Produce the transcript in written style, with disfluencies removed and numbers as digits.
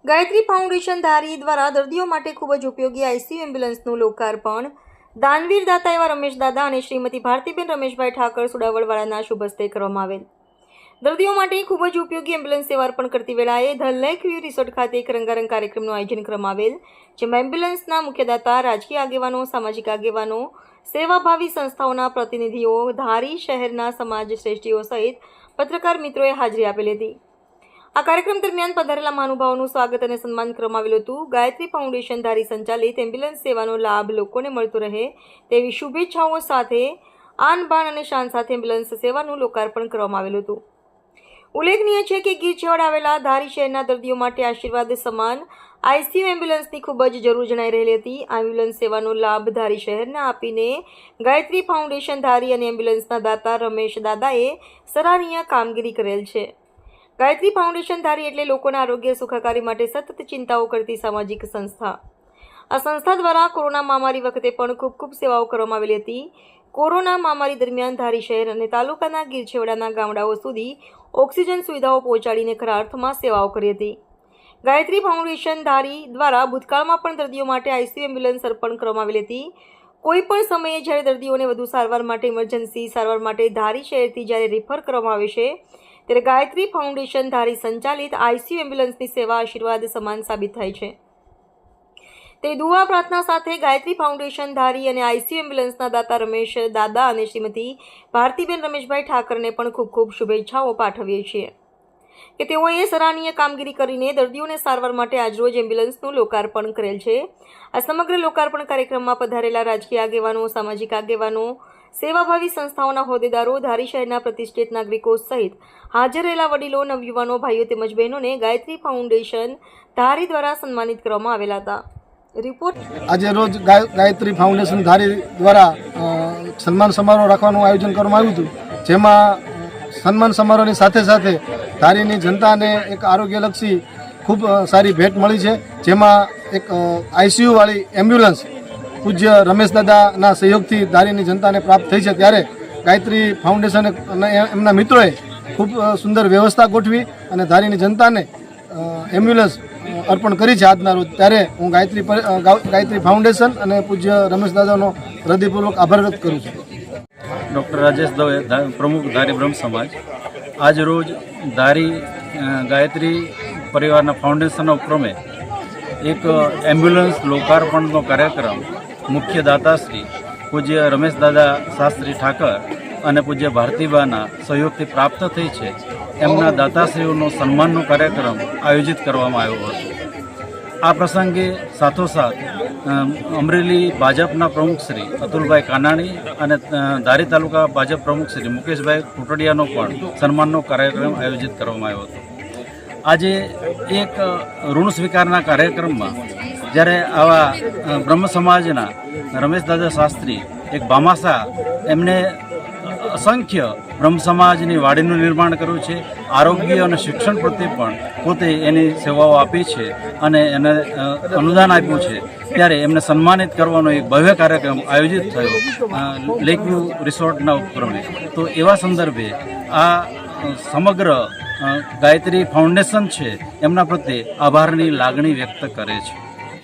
Gayatri foundation ધારી દ્વારા દર્દીઓ માટે ખૂબ જ ઉપયોગી આઈસીયુ એમ્બ્યુલન્સનું લોકાર્પણ દાનવીર દાતા એવા રમેશ દાદા અને શ્રીમતી ભારતીબેન રમેશભાઈ ઠાકર સુડાવડવાળાના શુભ હસ્તે કરવામાં આવેલ. દર્દીઓ માટે ખૂબ જ ઉપયોગી એમ્બ્યુલન્સ સેવા અર્પણ કરતી વેળાએ ધ લેક વ્યૂ રિસોર્ટ ખાતે એક રંગારંગ કાર્યક્રમનું આયોજન કરવામાં આવેલ, જેમાં એમ્બ્યુલન્સના મુખ્યદાતા, રાજકીય આગેવાનો, સામાજિક આગેવાનો, સેવાભાવી સંસ્થાઓના પ્રતિનિધિઓ, ધારી શહેરના સમાજ શ્રેષ્ઠીઓ સહિત પત્રકાર મિત્રોએ હાજરી આપેલી હતી. આ કાર્યક્રમ દરમિયાન પધારેલા મહાનુભાવોનું સ્વાગત અને સન્માન કરવામાં આવેલું હતું. ગાયત્રી ફાઉન્ડેશન ધારી સંચાલિત એમ્બ્યુલન્સ સેવાનો લાભ લોકોને મળતો રહે તેવી શુભેચ્છાઓ સાથે આન બાન અને શાન સાથે એમ્બ્યુલન્સ સેવાનું લોકાર્પણ કરવામાં આવેલું હતું. ઉલ્લેખનીય છે કે ગીર છેવાડે આવેલા ધારી શહેરના દર્દીઓ માટે આશીર્વાદ સમાન આઈસીયુ એમ્બ્યુલન્સની ખૂબ જ જરૂર જણાઈ રહેલી હતી. આ એમ્બ્યુલન્સ સેવાનો લાભ ધારી શહેરને આપીને ગાયત્રી ફાઉન્ડેશન ધારી અને એમ્બ્યુલન્સના દાતા રમેશ દાદાએ સરાહનીય કામગીરી કરેલ છે. ગાયત્રી ફાઉન્ડેશન ધારી એટલે લોકોના આરોગ્ય સુખાકારી માટે સતત ચિંતાઓ કરતી સામાજિક સંસ્થા. આ સંસ્થા દ્વારા કોરોના મહામારી વખતે પણ ખૂબ સેવાઓ કરવામાં આવેલી હતી. કોરોના મહામારી દરમિયાન ધારી શહેર અને તાલુકાના ગીર છેવાડાના ગામડાઓ સુધી ઓક્સિજન સુવિધાઓ પહોંચાડીને ખરા અર્થમાં સેવાઓ કરી હતી. ગાયત્રી ફાઉન્ડેશન ધારી દ્વારા ભૂતકાળમાં પણ દર્દીઓ માટે આઈસીયુ એમ્બ્યુલન્સ અર્પણ કરવામાં આવેલી હતી. કોઈ પણ સમયે જ્યારે દર્દીઓને વધુ સારવાર માટે ઇમરજન્સી સારવાર માટે ધારી શહેરથી જ્યારે રિફર કરવામાં આવે છે ત્યારે ગાયત્રી ફાઉન્ડેશન ધારી સંચાલિત આઈસીયુ એમ્બ્યુલન્સની સેવા આશીર્વાદ સમાન સાબિત થાય છે. તે દુઆ પ્રાર્થના સાથે ગાયત્રી ફાઉન્ડેશન ધારી અને આઈસીયુ એમ્બ્યુલન્સના દાતા રમેશ દાદા અને શ્રીમતી ભારતીબેન રમેશભાઈ ઠાકરને પણ ખૂબ શુભેચ્છાઓ પાઠવીએ છીએ કે તેઓએ સરાહનીય કામગીરી કરીને દર્દીઓને સારવાર માટે આજરોજ એમ્બ્યુલન્સનું લોકાર્પણ કરેલ છે. આ સમગ્ર લોકાર્પણ કાર્યક્રમમાં પધારેલા રાજકીય આગેવાનો, સામાજિક આગેવાનો, સેવાભાવી સંસ્થાઓના હોદ્દેદારો, ધારી શહેરના પ્રતિષ્ઠિત નાગરિકો સહિત હાજર રહેલા વડીલો, નવયુવાનો, ભાઈઓ તેમજ બહેનોને ગાયત્રી ફાઉન્ડેશન ધારી દ્વારા સન્માનિત કરવામાં આવેલા હતા. રિપોર્ટ આજે રોજ ગાયત્રી ફાઉન્ડેશન ધારી દ્વારા સન્માન સમારોહ રાખવાનું આયોજન કરવામાં આવ્યું હતું, જેમાં સન્માન સમારોહની સાથે ધારીની જનતાને એક આરોગ્યલક્ષી ખૂબ સારી ભેટ મળી છે, જેમાં એક આઈસીયુ વાળી એમ્બ્યુલન્સ પૂજ્ય રમેશ દાદાના સહયોગથી ધારીની જનતાને પ્રાપ્ત થઈ છે. ત્યારે ગાયત્રી ફાઉન્ડેશન અને એમના મિત્રોએ ખૂબ સુંદર વ્યવસ્થા ગોઠવી અને ધારીની જનતાને એમ્બ્યુલન્સ અર્પણ કરી છે આજના રોજ. ત્યારે હું ગાયત્રી ફાઉન્ડેશન અને પૂજ્ય રમેશ દાદાનો હૃદયપૂર્વક આભાર વ્યક્ત કરું છું. ડૉક્ટર રાજેશ દવે, પ્રમુખ ધારી બ્રહ્મ સમાજ. આજ રોજ ધારી ગાયત્રી પરિવારના ફાઉન્ડેશન ઉપક્રમે એક એમ્બ્યુલન્સ લોકાર્પણનો કાર્યક્રમ મુખ્ય દાતાશ્રી પૂજ્ય રમેશ દાદા શાસ્ત્રી ઠાકર અને પૂજ્ય ભારતીબાના સહયોગથી પ્રાપ્ત થઈ છે. એમના દાતાશ્રીઓનો સન્માનનો કાર્યક્રમ આયોજિત કરવામાં આવ્યો હતો. આ પ્રસંગે સાથોસાથ અમરેલી ભાજપના પ્રમુખ શ્રી અતુલભાઈ કાનાણી અને ધારી તાલુકા ભાજપ પ્રમુખ શ્રી મુકેશભાઈ કુટડિયાનો પણ સન્માનનો કાર્યક્રમ આયોજિત કરવામાં આવ્યો હતો. આજે એક ઋણ સ્વીકારના કાર્યક્રમમાં જ્યારે આવા બ્રહ્મ સમાજના રમેશ દાદા શાસ્ત્રી એક ભામાસા, એમને અસંખ્ય બ્રહ્મ સમાજની વાડીનું નિર્માણ કર્યું છે. આરોગ્ય અને શિક્ષણ પ્રત્યે પણ પોતે એની સેવાઓ આપી છે અને એને અનુદાન આપ્યું છે. ત્યારે એમને સન્માનિત કરવાનો એક ભવ્ય કાર્યક્રમ આયોજિત થયો લેકવ્યુ રિસોર્ટના ઉપક્રમે. તો એવા સંદર્ભે આ સમગ્ર ગાયત્રી ફાઉન્ડેશન છે એમના પ્રત્યે આભારની લાગણી વ્યક્ત કરે છે.